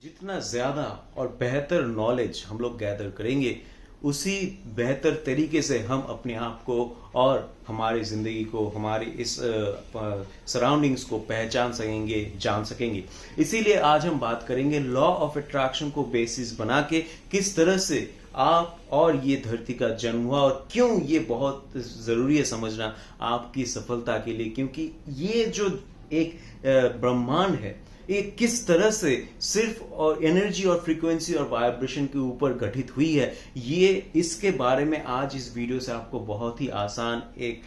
जितना ज़्यादा और बेहतर नॉलेज हम लोग गैदर करेंगे, उसी बेहतर तरीके से हम अपने आप को और हमारी ज़िंदगी को, हमारी इस सराउंडिंग्स को पहचान सकेंगे, जान सकेंगे। इसीलिए आज हम बात करेंगे लॉ ऑफ अट्रैक्शन को बेसिस बना के किस तरह से आप और ये धरती का जन्म हुआ और क्यों ये बहुत ज़रूरी है समझना आपकी सफलता के लिए। क्योंकि ये जो एक ब्रह्मांड है, ये किस तरह से सिर्फ और एनर्जी और फ्रीक्वेंसी और वाइब्रेशन के ऊपर गठित हुई है, ये इसके बारे में आज इस वीडियो से आपको बहुत ही आसान एक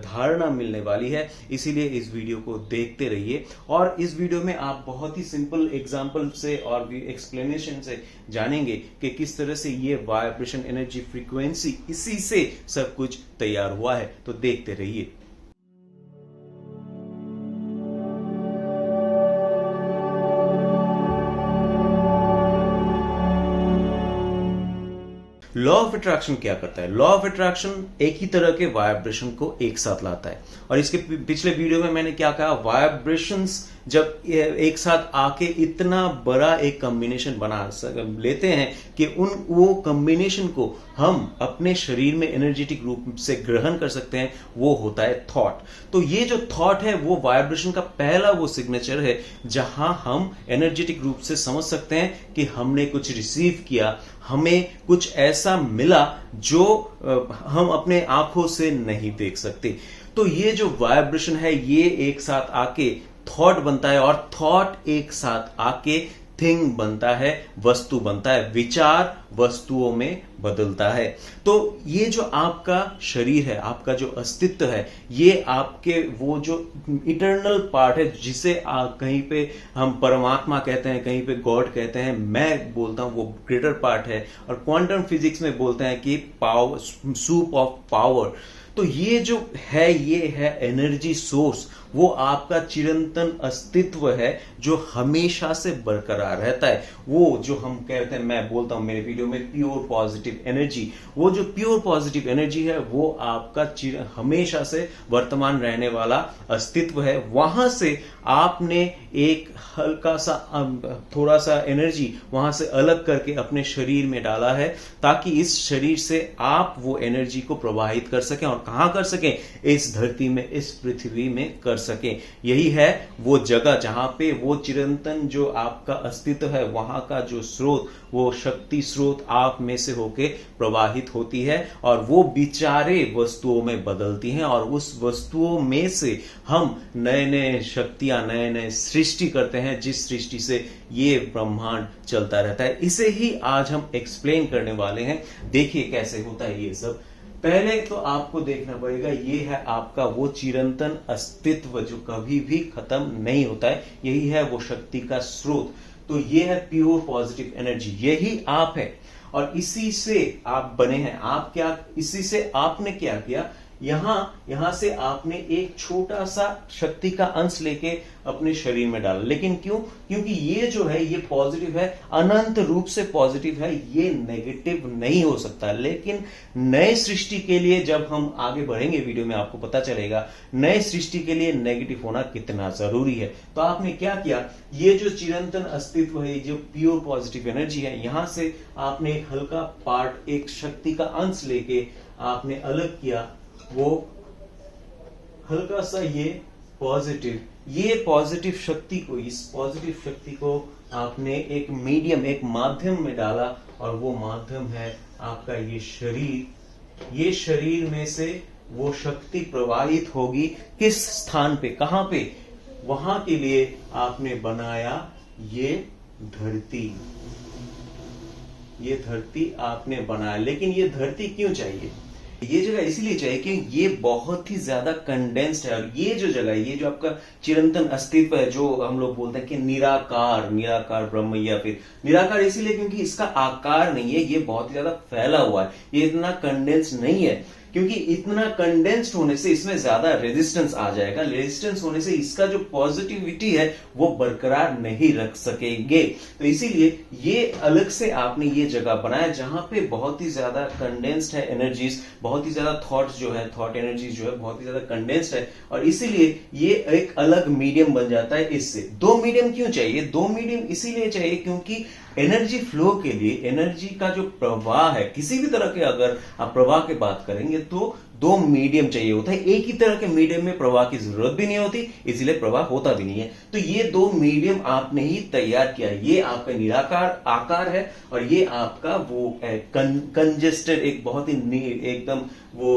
धारणा मिलने वाली है। इसीलिए इस वीडियो को देखते रहिए और इस वीडियो में आप बहुत ही सिंपल एग्जांपल से और एक्सप्लेनेशन से जानेंगे कि किस तरह से ये वाइब्रेशन, एनर्जी, फ्रीक्वेंसी, इसी से सब कुछ तैयार हुआ है। तो देखते रहिए। लॉ ऑफ अट्रैक्शन क्या करता है? लॉ ऑफ अट्रैक्शन एक ही तरह के वाइब्रेशन को एक साथ लाता है। और इसके पिछले वीडियो में मैंने क्या कहा, वाइब्रेशंस जब एक साथ आके इतना बड़ा एक कॉम्बिनेशन बना लेते हैं कि वो कॉम्बिनेशन को हम अपने शरीर में एनर्जेटिक रूप से ग्रहण कर सकते हैं, वो होता है थॉट। तो ये जो थॉट है वो वाइब्रेशन का पहला वो सिग्नेचर है जहां हम एनर्जेटिक रूप से समझ सकते हैं कि हमने कुछ रिसीव किया, हमें कुछ ऐसा मिला जो हम अपने आंखों से नहीं देख सकते। तो ये जो वाइब्रेशन है ये एक साथ आके थॉट बनता है और थॉट एक साथ आके थिंग बनता है, वस्तु बनता है, विचार वस्तुओं में बदलता है। तो ये जो आपका शरीर है, आपका जो अस्तित्व है, ये आपके वो जो इटर्नल पार्ट है जिसे कहीं पे हम परमात्मा कहते हैं, कहीं पे गॉड कहते हैं, मैं बोलता हूं वो ग्रेटर पार्ट है और क्वांटम फिजिक्स में बोलते हैं कि पावर, सूप ऑफ पावर। तो ये जो है ये है एनर्जी सोर्स, वो आपका चिरंतन अस्तित्व है जो हमेशा से बरकरार रहता है। वो जो हम कहते हैं, मैं बोलता हूं मेरे वीडियो में, प्योर पॉजिटिव एनर्जी, वो जो प्योर पॉजिटिव एनर्जी है वो आपका हमेशा से वर्तमान रहने वाला अस्तित्व है। वहां से आपने एक हल्का सा थोड़ा सा एनर्जी वहां से अलग करके अपने शरीर में डाला है ताकि इस शरीर से आप वो एनर्जी को प्रवाहित कर सकें। और कहां कर सकें? इस धरती में, इस पृथ्वी में कर सकें। यही है वो जगह जहां पे वो चिरंतन जो आपका अस्तित्व है, वहां का जो स्रोत, वो शक्ति स्रोत आप में से होके प्रवाहित होती है और वो विचारे वस्तुओं में बदलती हैं और उस वस्तुओं में से हम नए नए शक्तियां, नए नए सृष्टि करते हैं, जिस सृष्टि से ये ब्रह्मांड चलता रहता है। इसे ही आज हम एक्सप्लेन करने वाले हैं। देखिए कैसे होता है ये सब। पहले तो आपको देखना पड़ेगा, ये है आपका वो चिरंतन अस्तित्व जो कभी भी खत्म नहीं होता है। यही है वो शक्ति का स्रोत। तो ये है प्योर पॉजिटिव एनर्जी, यही आप है और इसी से आप बने हैं। आप क्या, इसी से आपने क्या किया, यहां से आपने एक छोटा सा शक्ति का अंश लेके अपने शरीर में डाला। लेकिन क्यों? क्योंकि ये जो है ये पॉजिटिव है, अनंत रूप से पॉजिटिव है, ये नेगेटिव नहीं हो सकता। लेकिन नए सृष्टि के लिए जब हम आगे बढ़ेंगे वीडियो में आपको पता चलेगा नए सृष्टि के लिए नेगेटिव होना कितना जरूरी है। तो आपने क्या किया, ये जो चिरंतन अस्तित्व है, जो प्योर पॉजिटिव एनर्जी है, यहां से आपने एक हल्का पार्ट, एक शक्ति का अंश लेके आपने अलग किया। वो हल्का सा ये पॉजिटिव शक्ति को, इस पॉजिटिव शक्ति को आपने एक मीडियम, एक माध्यम में डाला और वो माध्यम है आपका ये शरीर। ये शरीर में से वो शक्ति प्रवाहित होगी किस स्थान पे, कहां पे? वहां के लिए आपने बनाया ये धरती। ये धरती आपने बनाया। लेकिन ये धरती क्यों चाहिए? ये जगह इसलिए चाहिए कि ये बहुत ही ज्यादा कंडेंस्ड है और ये जो जगह है, ये जो आपका चिरंतन अस्तित्व है, जो हम लोग बोलते हैं कि निराकार ब्रह्म, या फिर निराकार इसीलिए क्योंकि इसका आकार नहीं है, ये बहुत ज्यादा फैला हुआ है, ये इतना कंडेंस्ड नहीं है। क्योंकि इतना कंडेंस्ड होने से इसमें ज्यादा रेजिस्टेंस आ जाएगा। रेजिस्टेंस होने से इसका जो पॉजिटिविटी है वो बरकरार नहीं रख सकेंगे। तो इसीलिए ये अलग से आपने ये जगह बनाया जहां पे बहुत ही ज्यादा कंडेंस्ड है एनर्जीज, बहुत ही ज्यादा थॉट्स जो है, थॉट एनर्जीज जो है बहुत ही ज्यादा कंडेंस्ड है, और इसीलिए ये एक अलग मीडियम बन जाता है। इससे दो मीडियम क्यों चाहिए? दो मीडियम इसीलिए चाहिए क्योंकि एनर्जी फ्लो के लिए एनर्जी का जो प्रवाह है, किसी भी तरह के अगर आप प्रवाह की बात करेंगे तो दो मीडियम चाहिए होता है। एक ही तरह के मीडियम में प्रवाह की जरूरत भी नहीं होती, इसलिए प्रवाह होता भी नहीं है। तो ये दो मीडियम आपने ही तैयार किया है। ये आपका निराकार आकार है और ये आपका वो कंजेस्टेड एक बहुत ही एकदम वो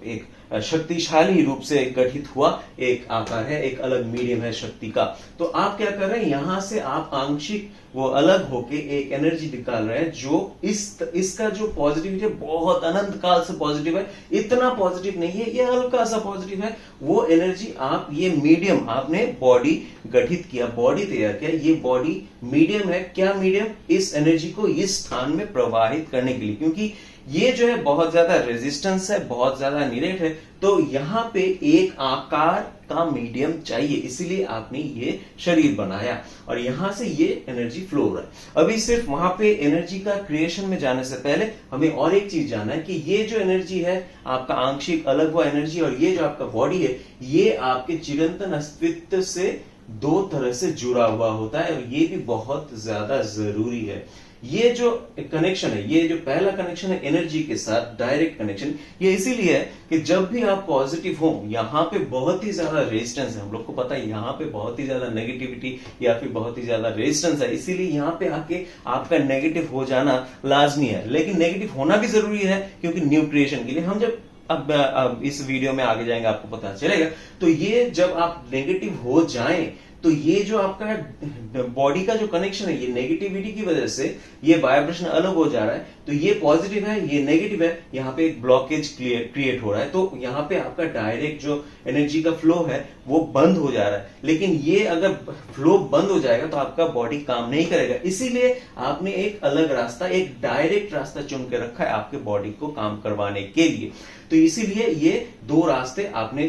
एक शक्तिशाली रूप से गठित हुआ एक आकार है, एक अलग मीडियम है शक्ति का। तो आप क्या कर रहे हैं, यहां से आप आंशिक वो अलग होके एक एनर्जी निकाल रहे हैं जो इसका जो पॉजिटिविटी है बहुत अनंत काल से पॉजिटिव है, इतना पॉजिटिव नहीं है, ये हल्का सा पॉजिटिव है। वो एनर्जी आप ये मीडियम आपने बॉडी गठित किया, बॉडी तैयार किया, ये बॉडी मीडियम है। क्या मीडियम? इस एनर्जी को इस स्थान में प्रवाहित करने के लिए, क्योंकि ये जो है बहुत ज्यादा रेजिस्टेंस है, बहुत ज्यादा निरेट है, तो यहां पे एक आकार का मीडियम चाहिए, इसीलिए आपने ये शरीर बनाया और यहां से ये एनर्जी फ्लो हो रहा है। अभी सिर्फ वहां पे एनर्जी का क्रिएशन में जाने से पहले हमें और एक चीज जानना है कि ये जो एनर्जी है आपका आंशिक अलग हुआ एनर्जी और ये जो आपका बॉडी है ये आपके चिरंतन अस्तित्व से दो तरह से जुड़ा हुआ होता है और ये भी बहुत ज्यादा जरूरी है। ये जो कनेक्शन है, ये जो पहला कनेक्शन है एनर्जी के साथ डायरेक्ट कनेक्शन, ये इसीलिए है कि जब भी आप पॉजिटिव हो, यहां पे बहुत ही ज्यादा रेजिस्टेंस है, हम लोग को पता है यहां पे बहुत ही ज्यादा नेगेटिविटी या फिर बहुत ही ज्यादा रेजिस्टेंस है, इसीलिए यहां पे आके आपका नेगेटिव हो जाना लाजमी है। लेकिन नेगेटिव होना भी जरूरी है क्योंकि न्यू क्रिएशन के लिए हम जब अब इस वीडियो में आगे जाएंगे आपको पता चलेगा। तो ये जब आप नेगेटिव हो जाएं तो ये जो आपका बॉडी का जो कनेक्शन है, ये नेगेटिविटी की वजह से ये वाइब्रेशन अलग हो जा रहा है, तो ये पॉजिटिव है, ये नेगेटिव है, यहाँ पे एक ब्लॉकेज क्रिएट हो रहा है, तो यहाँ पे आपका डायरेक्ट जो एनर्जी का फ्लो है वो बंद हो जा रहा है। लेकिन ये अगर फ्लो बंद हो जाएगा तो आपका बॉडी काम नहीं करेगा, इसीलिए आपने एक अलग रास्ता, एक डायरेक्ट रास्ता चुन के रखा है आपके बॉडी को काम करवाने के लिए। तो इसीलिए ये दो रास्ते आपने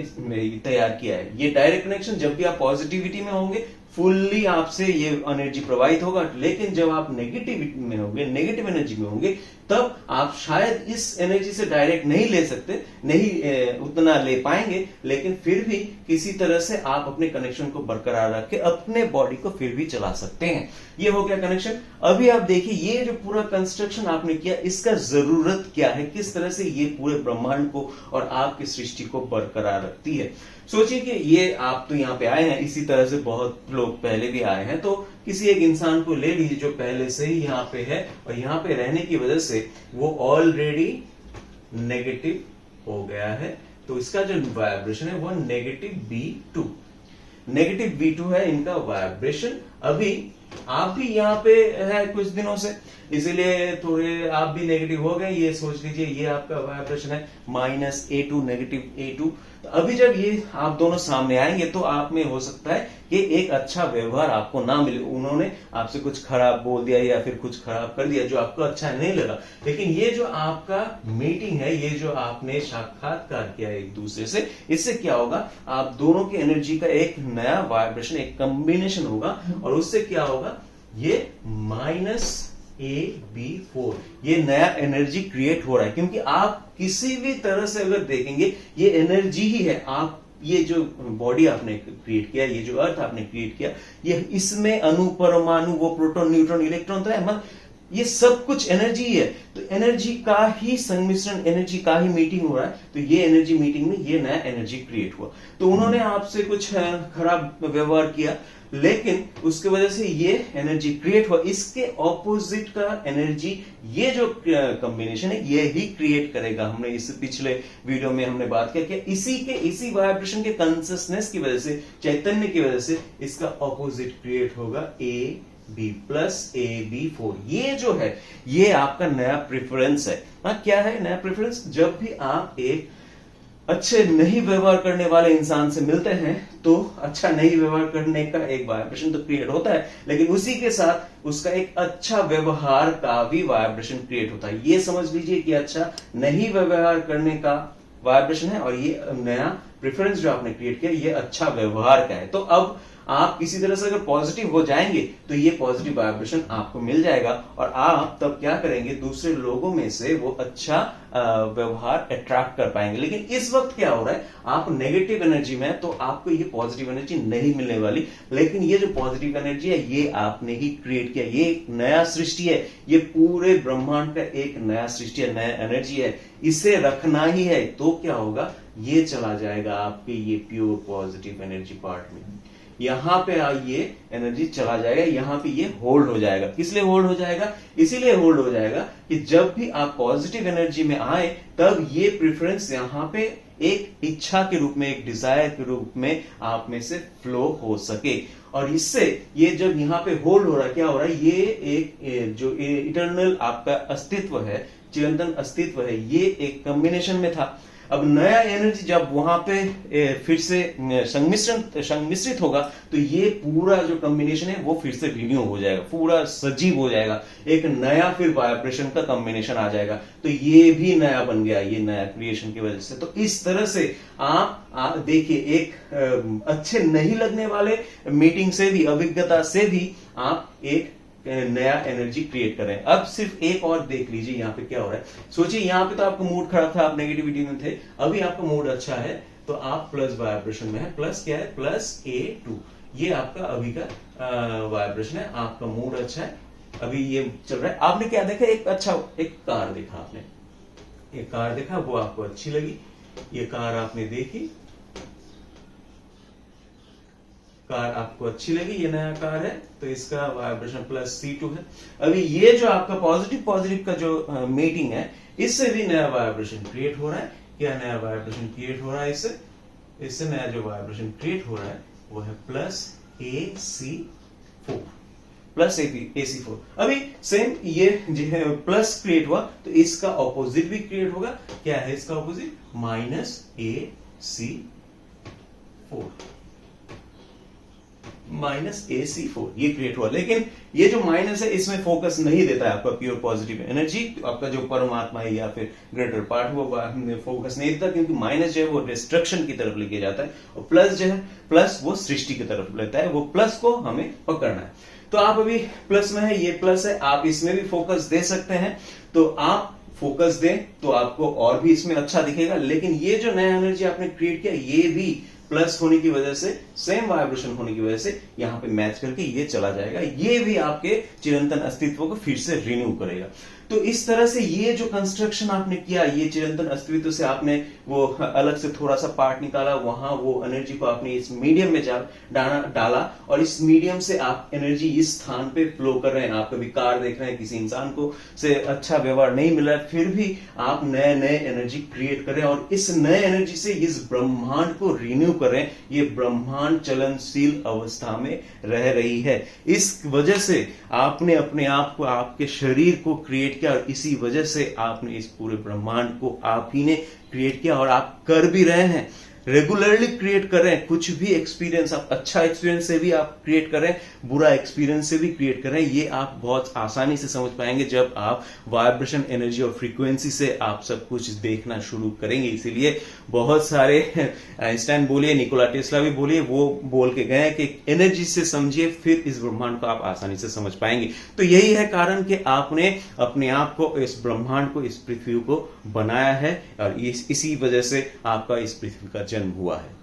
तैयार किया है। ये डायरेक्ट कनेक्शन जब भी आप पॉजिटिविटी में होंगे फुल्ली आपसे ये एनर्जी प्रवाहित होगा, लेकिन जब आप नेगेटिविटी में होंगे, नेगेटिव एनर्जी में होंगे, तब आप शायद इस एनर्जी से डायरेक्ट नहीं ले सकते, नहीं उतना ले पाएंगे, लेकिन फिर भी किसी तरह से आप अपने कनेक्शन को बरकरार रख के अपने बॉडी को फिर भी चला सकते हैं। ये हो गया कनेक्शन। अभी आप देखिए ये जो पूरा कंस्ट्रक्शन आपने किया, इसका जरूरत क्या है, किस तरह से ये पूरे ब्रह्मांड को और आपकी सृष्टि को बरकरार रखती है। सोचिए कि ये आप तो यहाँ पे आए हैं, इसी तरह से बहुत लोग पहले भी आए हैं, तो किसी एक इंसान को ले लीजिए जो पहले से ही यहाँ पे है और यहाँ पे रहने की वजह से वो ऑलरेडी नेगेटिव हो गया है, तो इसका जो वाइब्रेशन है वो नेगेटिव B2, नेगेटिव B2 है इनका वाइब्रेशन। अभी आप भी यहाँ पे है कुछ दिनों से, इसीलिए थोड़े आप भी नेगेटिव हो गए। ये सोच लीजिए ये आपका वाइब्रेशन है -A2, नेगेटिव A2। तो अभी जब ये आप दोनों सामने आएंगे तो आप में हो सकता है कि एक अच्छा व्यवहार आपको ना मिले, उन्होंने आपसे कुछ खराब बोल दिया या फिर कुछ खराब कर दिया जो आपको अच्छा नहीं लगा। लेकिन ये जो आपका मीटिंग है, ये जो आपने साक्षात्कार किया एक दूसरे से, इससे क्या होगा, आप दोनों की एनर्जी का एक नया वाइब्रेशन, एक कॉम्बिनेशन होगा और उससे क्या होगा, ये -AB4 ये नया एनर्जी क्रिएट हो रहा है। क्योंकि आप किसी भी तरह से अगर देखेंगे ये एनर्जी ही है। आप ये जो बॉडी आपने क्रिएट किया, ये जो अर्थ आपने क्रिएट किया, ये इसमें अणु, परमाणु, वो प्रोटॉन, न्यूट्रॉन, इलेक्ट्रॉन तो है, मतलब ये सब कुछ एनर्जी ही है। तो एनर्जी का ही संमिश्रण, एनर्जी का ही मीटिंग हो रहा है। तो ये एनर्जी मीटिंग में ये नया एनर्जी क्रिएट हुआ। तो उन्होंने आपसे कुछ खराब व्यवहार किया, लेकिन उसके वजह से ये एनर्जी क्रिएट हुआ। इसके ऑपोजिट का एनर्जी, ये जो कॉम्बिनेशन है, ये ही क्रिएट करेगा। हमने इस पिछले वीडियो में हमने बात किया कि इसी वाइब्रेशन के कॉन्सियसनेस की वजह से, चैतन्य की वजह से इसका ऑपोजिट क्रिएट होगा AB प्लस AB4। ये जो है ये आपका नया प्रेफरेंस है। क्या है नया प्रेफरेंस? जब भी आप एक अच्छे नहीं व्यवहार करने वाले इंसान से मिलते हैं तो अच्छा नहीं व्यवहार करने का एक वाइब्रेशन तो क्रिएट होता है, लेकिन उसी के साथ उसका एक अच्छा व्यवहार का भी वाइब्रेशन क्रिएट होता है। ये समझ लीजिए कि अच्छा नहीं व्यवहार करने का वाइब्रेशन है और ये नया प्रेफरेंस जो आपने क्रिएट किया ये अच्छा व्यवहार का है। तो अब आप किसी तरह से अगर पॉजिटिव हो जाएंगे तो ये पॉजिटिव वाइब्रेशन आपको मिल जाएगा और आप तब क्या करेंगे, दूसरे लोगों में से वो अच्छा व्यवहार अट्रैक्ट कर पाएंगे। लेकिन इस वक्त क्या हो रहा है, आप नेगेटिव एनर्जी में है तो आपको ये पॉजिटिव एनर्जी नहीं मिलने वाली। लेकिन ये जो पॉजिटिव एनर्जी है ये आपने ही क्रिएट किया, ये एक नया सृष्टि है, ये पूरे ब्रह्मांड का एक नया सृष्टि है, नया एनर्जी है, इसे रखना ही है। तो क्या होगा, ये चला जाएगा आपके ये प्योर पॉजिटिव एनर्जी पार्ट में। यहां पे ये एनर्जी चला जाएगा, यहां पे ये होल्ड हो जाएगा। किस लिए होल्ड हो जाएगा, इसीलिए होल्ड हो जाएगा कि जब भी आप पॉजिटिव एनर्जी में आए तब ये प्रेफरेंस यहां पे एक इच्छा के रूप में, एक डिजायर के रूप में आप में से फ्लो हो सके। और इससे ये जब यहां पे होल्ड हो रहा है, क्या हो रहा है, ये एक जो इटर्नल आपका अस्तित्व है, चिरंतन अस्तित्व है, ये एक कॉम्बिनेशन में था। अब नया एनर्जी जब वहां पे फिर से संमिश्रित होगा तो ये पूरा जो कॉम्बिनेशन है वो फिर से रिन्यू हो जाएगा, पूरा सजीव हो जाएगा, एक नया फिर वाइब्रेशन का कॉम्बिनेशन आ जाएगा। तो ये भी नया बन गया, ये नया क्रिएशन की वजह से। तो इस तरह से आप देखिए, एक अच्छे नहीं लगने वाले मीटिंग से भी, अभिज्ञता से भी आप एक नया एनर्जी क्रिएट कर रहे हैं। अब सिर्फ एक और देख लीजिए यहाँ पे क्या हो रहा है। सोचिए यहाँ पे तो आपका मूड खराब था, आप नेगेटिविटी में थे, अभी आपका मूड अच्छा है तो आप प्लस वाइब्रेशन में है। प्लस क्या है, प्लस A2, ये आपका अभी का वाइब्रेशन है, आपका मूड अच्छा है, अभी ये चल रहा है। आपने क्या देखा, एक कार देखा, आपने एक कार देखा, वो आपको अच्छी लगी, ये कार आपने देखी, कार आपको अच्छी लगी, ये नया कार है तो इसका वाइब्रेशन प्लस C2 है। अभी ये जो आपका पॉजिटिव का जो मीटिंग है, इससे भी नया वाइब्रेशन क्रिएट हो रहा है। क्या नया वाइब्रेशन क्रिएट हो रहा है, इससे नया जो वाइब्रेशन क्रिएट हो रहा है वो है प्लस AC4, प्लस AC4। अभी सेम ये जो है प्लस क्रिएट हुआ तो इसका ऑपोजिट भी क्रिएट होगा। क्या है इसका opposite, minus AC4, minus AC4 ये क्रिएट हुआ। लेकिन ये जो माइनस है इसमें फोकस नहीं देता है आपका प्योर पॉजिटिव एनर्जी, आपका जो परमात्मा है या फिर ग्रेटर पार्ट वो फोकस नहीं देता, क्योंकि माइनस जो है वो डिस्ट्रक्शन की तरफ लेके जाता है और प्लस जो है, प्लस वो सृष्टि की तरफ लेता है, वो प्लस को हमें पकड़ना है। तो आप अभी प्लस में है, ये प्लस है, आप इसमें भी फोकस दे सकते हैं। तो आप फोकस दें तो आपको और भी इसमें अच्छा दिखेगा। लेकिन ये जो नया एनर्जी आपने क्रिएट किया ये भी प्लस होने की वजह से, सेम वाइब्रेशन होने की वजह से यहां पे मैच करके ये चला जाएगा, ये भी आपके चिरंतन अस्तित्व को फिर से रिन्यू करेगा। तो इस तरह से ये जो कंस्ट्रक्शन आपने किया, ये चिरंतन अस्तित्व से आपने वो अलग से थोड़ा सा पार्ट निकाला, वहां वो एनर्जी को आपने इस मीडियम में डाला और इस मीडियम से आप एनर्जी इस स्थान पे फ्लो कर रहे हैं। आप कभी कार देख रहे हैं, किसी इंसान को से अच्छा व्यवहार नहीं मिला है, फिर भी आप नए एनर्जी क्रिएट कर रहे हैं और इस नए एनर्जी से इस ब्रह्मांड को रिन्यू कर रहे हैं। ये ब्रह्मांड चलनशील अवस्था में रह रही है। इस वजह से आपने अपने आप को, आपके शरीर को क्रिएट किया और इसी वजह से आपने इस पूरे ब्रह्मांड को आप ही ने क्रिएट किया और आप कर भी रहे हैं, रेगुलरली क्रिएट कर रहे हैं। कुछ भी एक्सपीरियंस, आप अच्छा एक्सपीरियंस से भी आप क्रिएट कर रहे हैं, बुरा एक्सपीरियंस से भी क्रिएट कर रहे हैं। ये आप बहुत आसानी से समझ पाएंगे जब आप वाइब्रेशन, एनर्जी और फ्रीक्वेंसी से आप सब कुछ देखना शुरू करेंगे। इसीलिए बहुत सारे आइंस्टाइन बोलिए, निकोला टेस्ला भी बोलिए, वो बोल के गए कि एनर्जी से समझिए फिर इस ब्रह्मांड को आप आसानी से समझ पाएंगे। तो यही है कारण कि आपने अपने आप को, इस ब्रह्मांड को, इस पृथ्वी को बनाया है और इसी वजह से आपका इस पृथ्वी का जन्म हुआ है।